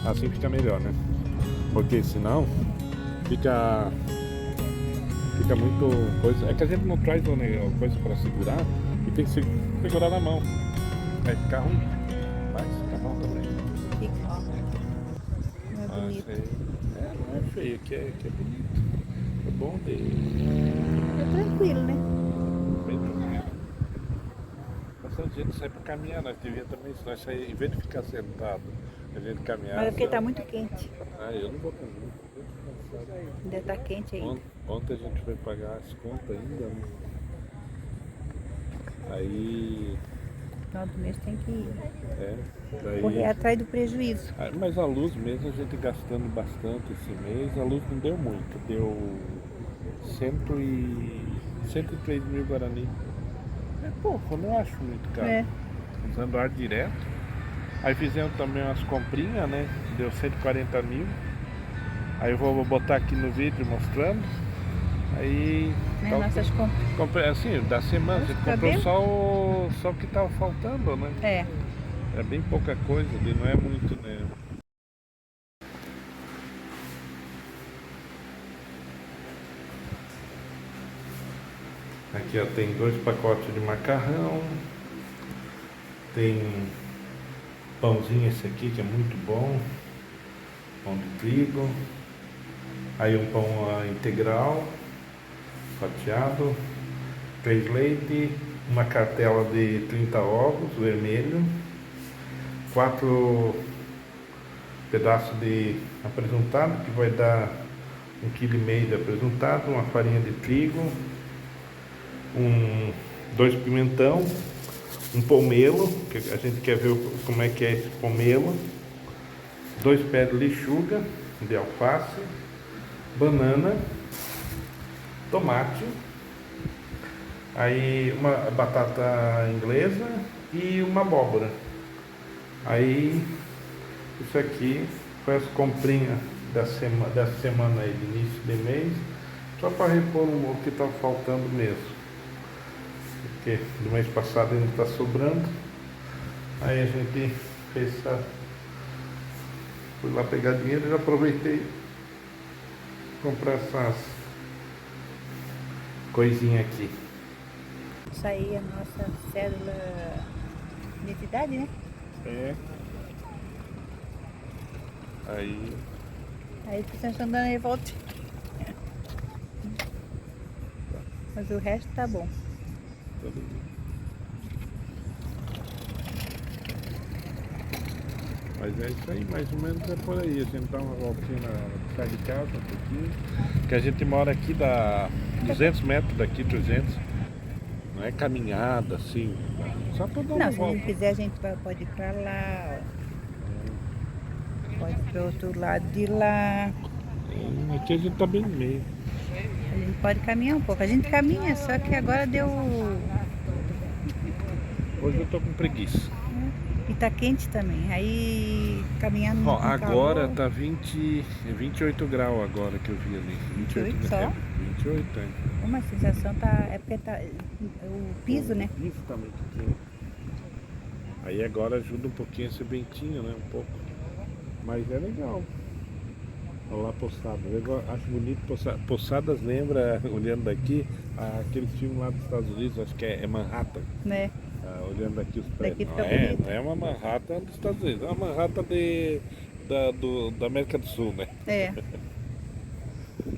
Assim fica melhor, né? Porque senão fica muito coisa. É que a gente não traz coisa para segurar e tem que segurar na mão. Vai ficar ruim. Vai ficar bom também. Fica. Não é Ah, bonito. não é feio, que é bonito. É bom dele. É tranquilo, né? Bem tranquilo. Bastante gente sai para caminhar, nós devia também, se nós sair, em vez de ficar sentado, a gente Mas é caminhar. porque tá muito quente. Ah, eu não vou caminhar. Eu tô cansado. Ainda tá quente ainda. Ontem a gente foi pagar as contas ainda, né? Aí, No final do mês tem que correr daí. atrás do prejuízo. Mas a luz mesmo, a gente gastando bastante esse mês, a luz não deu muito, deu 103 mil Guarani. É pouco, eu não acho muito caro. É. Usando ar direto. Aí fizemos também umas comprinhas, né? Deu 140 mil. Aí eu vou botar aqui no vídeo mostrando. Aí. Né? Nossas compras. Comprei assim, da semana, a gente comprou Cabelo? só o que tava faltando, né? É. É bem pouca coisa, ali, não é muito, né? Aqui ó, tem 2 pacotes de macarrão. Tem pãozinho esse aqui que é muito bom. Pão de trigo. Aí um pão integral, fatiado. 3 leite. Uma cartela de 30 ovos, vermelho. 4 pedaços de apresentado, que vai dar 1,5 kg de apresentado. Uma farinha de trigo. 2 pimentão. Um pomelo, que a gente quer ver como é que é esse pomelo. 2 pés de lechuga, de alface. Banana. Tomate. Aí uma batata inglesa e uma abóbora. Aí isso aqui foi as comprinhas dessa semana aí, de início de mês, só para repor o que está faltando mesmo. Porque do mês passado ainda está sobrando. Aí a gente fez fui lá pegar dinheiro e já aproveitei comprar essas coisinhas aqui. Isso aí é a nossa cédula de identidade, né? É. Aí. Aí vocês estão andando aí volta. Mas o resto tá bom. Tudo bem. Mas é isso aí, mais ou menos é por aí. A gente dá uma voltinha, sai de casa um pouquinho. Que a gente mora aqui, dá 200 metros daqui, 300. Não é caminhada assim, só pra dar uma Não, se a volta. gente quiser, a gente pode ir pra lá, ó. Pode ir pro outro lado de lá. Aqui a gente tá bem no meio. A gente pode caminhar um pouco. A gente caminha, só que agora deu. Hoje eu tô com preguiça. E tá quente também. Aí caminhando Ó, com agora calor. tá 28 graus agora que eu vi ali. 28 é, só? 28, é. Uma sensação tá. É porque tá. O piso, né? Isso também pequeno. Aí agora ajuda um pouquinho esse ventinho, né? Um pouco. Mas é legal. Olha lá Poçadas. Eu acho bonito Poçadas lembra, olhando daqui, aquele filme lá dos Estados Unidos, acho que é Manhattan. Né? Olhando aqui os Daqui prédios. fica bonito. Não é uma Manhattan dos Estados Unidos, é uma Manhattan da América do Sul, né? É.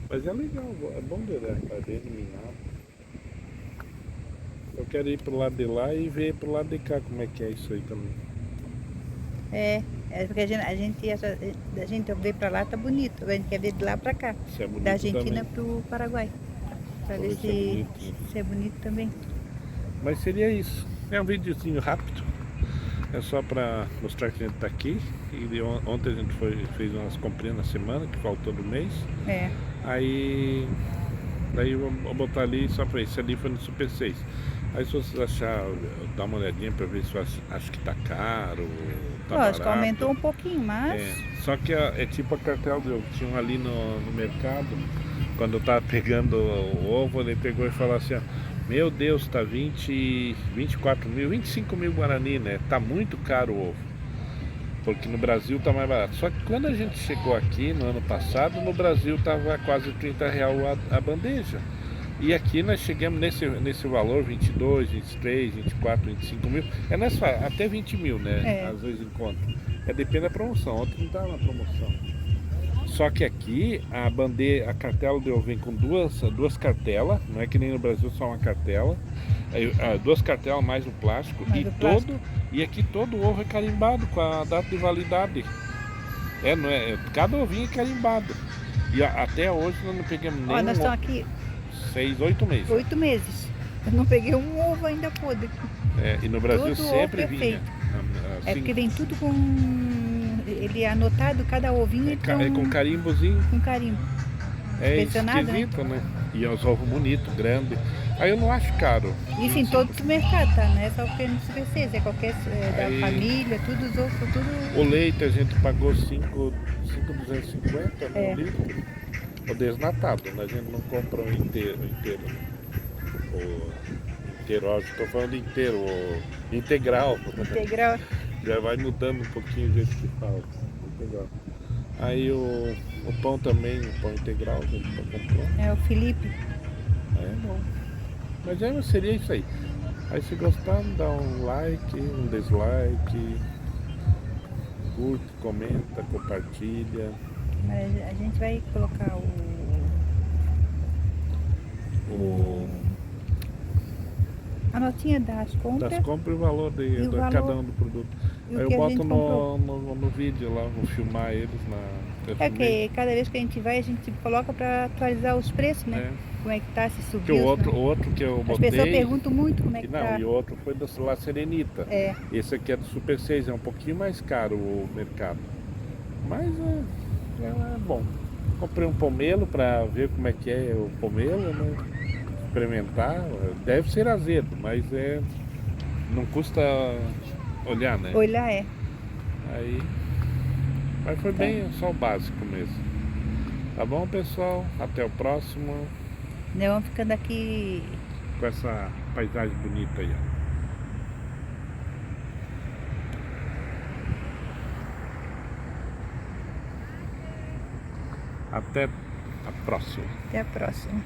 Mas é legal, é bom ver, né? Tá bem iluminado. Eu quero ir pro lado de lá e ver pro lado de cá como é que é isso aí também. É porque a gente veio pra lá, tá bonito. A gente quer ver de lá pra cá. Isso é bonito Da Argentina também. pro Paraguai. Pra Vou ver ver se é bonito, né? se é bonito também. Mas seria isso. É um videozinho rápido. É só para mostrar que a gente tá aqui. E ontem a gente fez umas comprinhas na semana, que faltou do mês. É. Aí. Daí eu vou botar ali só para isso. Ali foi no Super 6. Aí se vocês achar, dá uma olhadinha para ver se eu acho que tá caro, tá Lógico, barato. aumentou um pouquinho, mas. Só que é tipo a cartel eu tinha um ali no mercado. Quando eu tava pegando o ovo, ele pegou e falou assim, ó, meu Deus, tá 24 mil, 25 mil Guarani, né? Tá muito caro o ovo. porque no Brasil tá mais barato. Só que quando a gente chegou aqui no ano passado, no Brasil tava quase R$ 30 a bandeja. E aqui nós chegamos nesse valor, 22, 23, 24, 25 mil. É nessa, até 20 mil, né? Às vezes encontra. Depende da promoção. Ontem não estava na promoção. Só que aqui a cartela do ovo vem com duas cartelas. Não é que nem no Brasil só uma cartela. Duas cartelas mais o plástico. E aqui todo o ovo é carimbado com a data de validade. Não é? Cada ovinho é carimbado. E até hoje nós não pegamos nem. Nós estamos aqui 8 meses. 8 meses. Eu não peguei um ovo ainda podre. E no Brasil todo sempre ovo vinha. Assim, porque vem tudo com... Ele é anotado, cada ovinho com carimbozinho. Com carimbo. Esquisito, né? E os ovos bonitos, grandes. Aí eu não acho caro. Isso em todos os mercados, tá? Não é só porque no CVC, é qualquer da família, tudo os ovos, tudo... O leite a gente pagou 5,250 no litro. O desnatado, né? A gente não compra o inteiro. Ó, estou falando inteiro, o integral. Integral. Já vai mudando um pouquinho o jeito que fala. Integral. Aí o pão também, o pão integral, a gente comprou. O Felipe. Bom. Mas seria isso aí. Aí se gostar, dá um like, um dislike, curte, comenta, compartilha. Mas a gente vai colocar a notinha das compras. Das compras e o valor de cada um do produto. Aí eu boto no vídeo lá, vou filmar eles na... que cada vez que a gente vai, a gente coloca para atualizar os preços, né? Como é que tá, se subiu. O outro que eu botei... As pessoas perguntam muito como é que tá. E o outro foi da La Serenita. Esse aqui é do Super 6, é um pouquinho mais caro o mercado. Mas é bom. Comprei um pomelo para ver como é que é o pomelo, né? Experimentar. Deve ser azedo, mas não custa olhar, né? Olhar Mas foi bem só o básico mesmo. Tá bom, pessoal? Até o próximo. Nós vamos ficando aqui com essa paisagem bonita aí, ó. Até a próxima. Até a próxima.